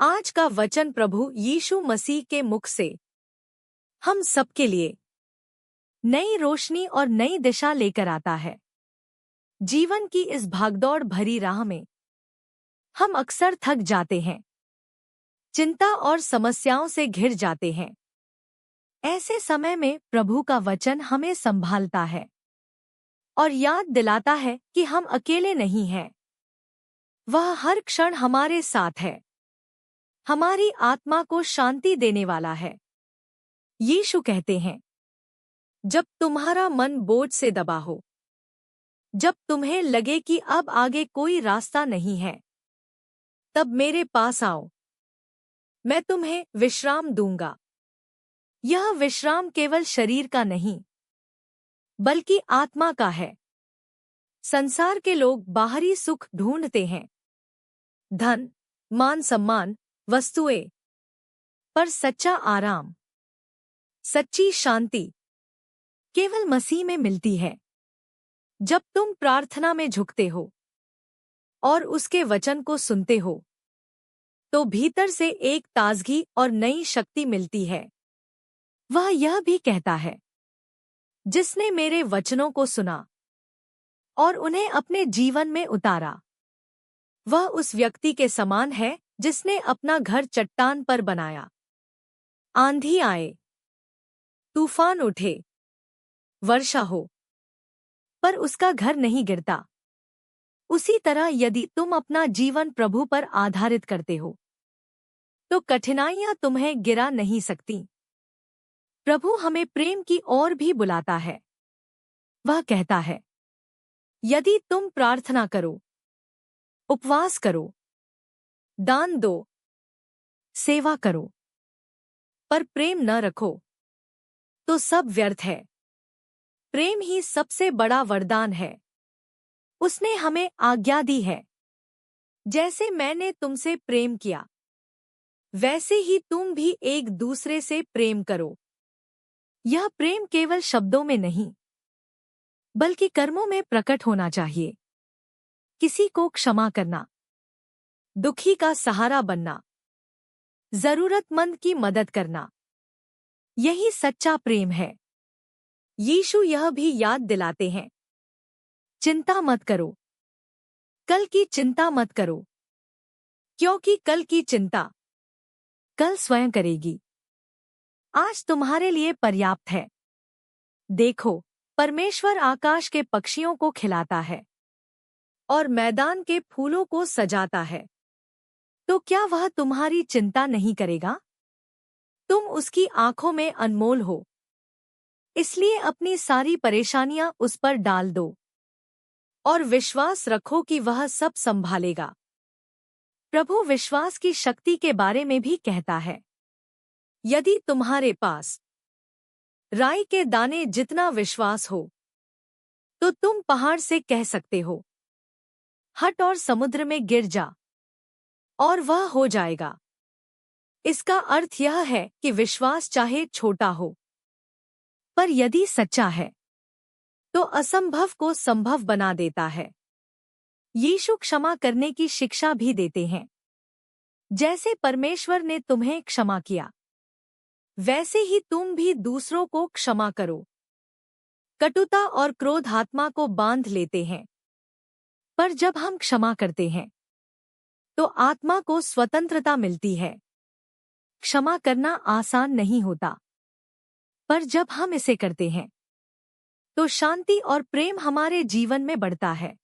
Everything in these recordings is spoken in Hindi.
आज का वचन प्रभु यीशु मसीह के मुख से हम सबके लिए नई रोशनी और नई दिशा लेकर आता है। जीवन की इस भागदौड़ भरी राह में हम अक्सर थक जाते हैं, चिंता और समस्याओं से घिर जाते हैं। ऐसे समय में प्रभु का वचन हमें संभालता है और याद दिलाता है कि हम अकेले नहीं हैं। वह हर क्षण हमारे साथ है, हमारी आत्मा को शांति देने वाला है। यीशु कहते हैं, जब तुम्हारा मन बोझ से दबा हो, जब तुम्हें लगे कि अब आगे कोई रास्ता नहीं है, तब मेरे पास आओ, मैं तुम्हें विश्राम दूंगा। यह विश्राम केवल शरीर का नहीं, बल्कि आत्मा का है। संसार के लोग बाहरी सुख ढूंढते हैं, धन, मान सम्मान, वस्तुएं, पर सच्चा आराम, सच्ची शांति केवल मसीह में मिलती है। जब तुम प्रार्थना में झुकते हो और उसके वचन को सुनते हो, तो भीतर से एक ताजगी और नई शक्ति मिलती है। वह यह भी कहता है, जिसने मेरे वचनों को सुना और उन्हें अपने जीवन में उतारा, वह उस व्यक्ति के समान है जिसने अपना घर चट्टान पर बनाया। आंधी आए, तूफान उठे, वर्षा हो, पर उसका घर नहीं गिरता। उसी तरह यदि तुम अपना जीवन प्रभु पर आधारित करते हो, तो कठिनाइयां तुम्हें गिरा नहीं सकती। प्रभु हमें प्रेम की ओर भी बुलाता है। वह कहता है, यदि तुम प्रार्थना करो, उपवास करो, दान दो, सेवा करो, पर प्रेम न रखो, तो सब व्यर्थ है। प्रेम ही सबसे बड़ा वरदान है। उसने हमें आज्ञा दी है, जैसे मैंने तुमसे प्रेम किया, वैसे ही तुम भी एक दूसरे से प्रेम करो। यह प्रेम केवल शब्दों में नहीं, बल्कि कर्मों में प्रकट होना चाहिए। किसी को क्षमा करना, दुखी का सहारा बनना, जरूरतमंद की मदद करना, यही सच्चा प्रेम है। यीशु यह भी याद दिलाते हैं, चिंता मत करो, कल की चिंता मत करो, क्योंकि कल की चिंता कल स्वयं करेगी। आज तुम्हारे लिए पर्याप्त है। देखो, परमेश्वर आकाश के पक्षियों को खिलाता है और मैदान के फूलों को सजाता है, तो क्या वह तुम्हारी चिंता नहीं करेगा? तुम उसकी आंखों में अनमोल हो, इसलिए अपनी सारी परेशानियां उस पर डाल दो और विश्वास रखो कि वह सब संभालेगा। प्रभु विश्वास की शक्ति के बारे में भी कहता है, यदि तुम्हारे पास राई के दाने जितना विश्वास हो, तो तुम पहाड़ से कह सकते हो, हट और समुद्र में गिर जा, और वह हो जाएगा। इसका अर्थ यह है कि विश्वास चाहे छोटा हो, पर यदि सच्चा है, तो असंभव को संभव बना देता है। यीशु क्षमा करने की शिक्षा भी देते हैं। जैसे परमेश्वर ने तुम्हें क्षमा किया, वैसे ही तुम भी दूसरों को क्षमा करो। कटुता और क्रोध आत्मा को बांध लेते हैं, पर जब हम क्षमा करते हैं, तो आत्मा को स्वतंत्रता मिलती है। क्षमा करना आसान नहीं होता, पर जब हम इसे करते हैं, तो शांति और प्रेम हमारे जीवन में बढ़ता है।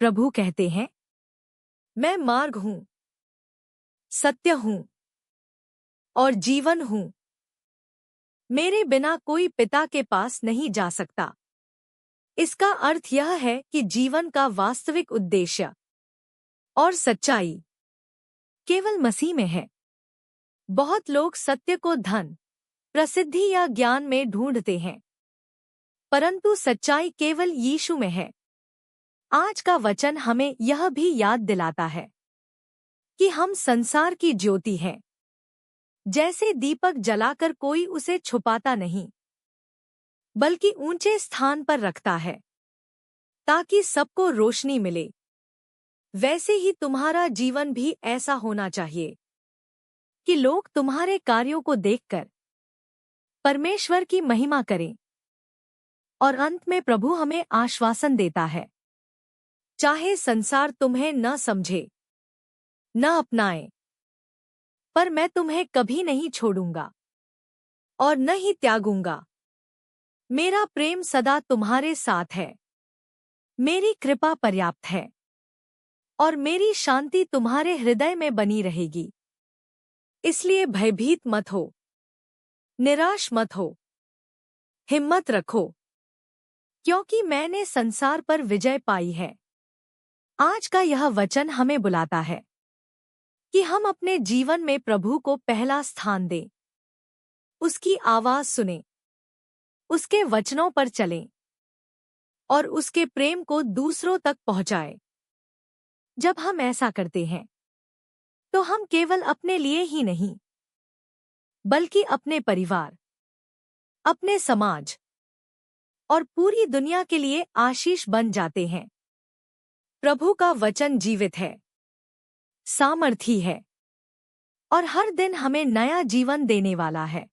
प्रभु कहते हैं, मैं मार्ग हूं, सत्य हूं और जीवन हूं। मेरे बिना कोई पिता के पास नहीं जा सकता। इसका अर्थ यह है कि जीवन का वास्तविक उद्देश्य और सच्चाई केवल मसीह में है। बहुत लोग सत्य को धन, प्रसिद्धि या ज्ञान में ढूंढते हैं, परंतु सच्चाई केवल यीशु में है। आज का वचन हमें यह भी याद दिलाता है कि हम संसार की ज्योति हैं। जैसे दीपक जलाकर कोई उसे छुपाता नहीं, बल्कि ऊंचे स्थान पर रखता है, ताकि सबको रोशनी मिले। वैसे ही तुम्हारा जीवन भी ऐसा होना चाहिए कि लोग तुम्हारे कार्यों को देखकर परमेश्वर की महिमा करें। और अंत में प्रभु हमें आश्वासन देता है, चाहे संसार तुम्हें न समझे, न अपनाए, पर मैं तुम्हें कभी नहीं छोड़ूंगा और न ही त्यागूंगा। मेरा प्रेम सदा तुम्हारे साथ है, मेरी कृपा पर्याप्त है और मेरी शांति तुम्हारे हृदय में बनी रहेगी। इसलिए भयभीत मत हो, निराश मत हो, हिम्मत रखो, क्योंकि मैंने संसार पर विजय पाई है। आज का यह वचन हमें बुलाता है कि हम अपने जीवन में प्रभु को पहला स्थान दें, उसकी आवाज सुनें, उसके वचनों पर चलें और उसके प्रेम को दूसरों तक पहुंचाएं। जब हम ऐसा करते हैं तो हम केवल अपने लिए ही नहीं, बल्कि अपने परिवार, अपने समाज और पूरी दुनिया के लिए आशीष बन जाते हैं। प्रभु का वचन जीवित है, सामर्थी है और हर दिन हमें नया जीवन देने वाला है।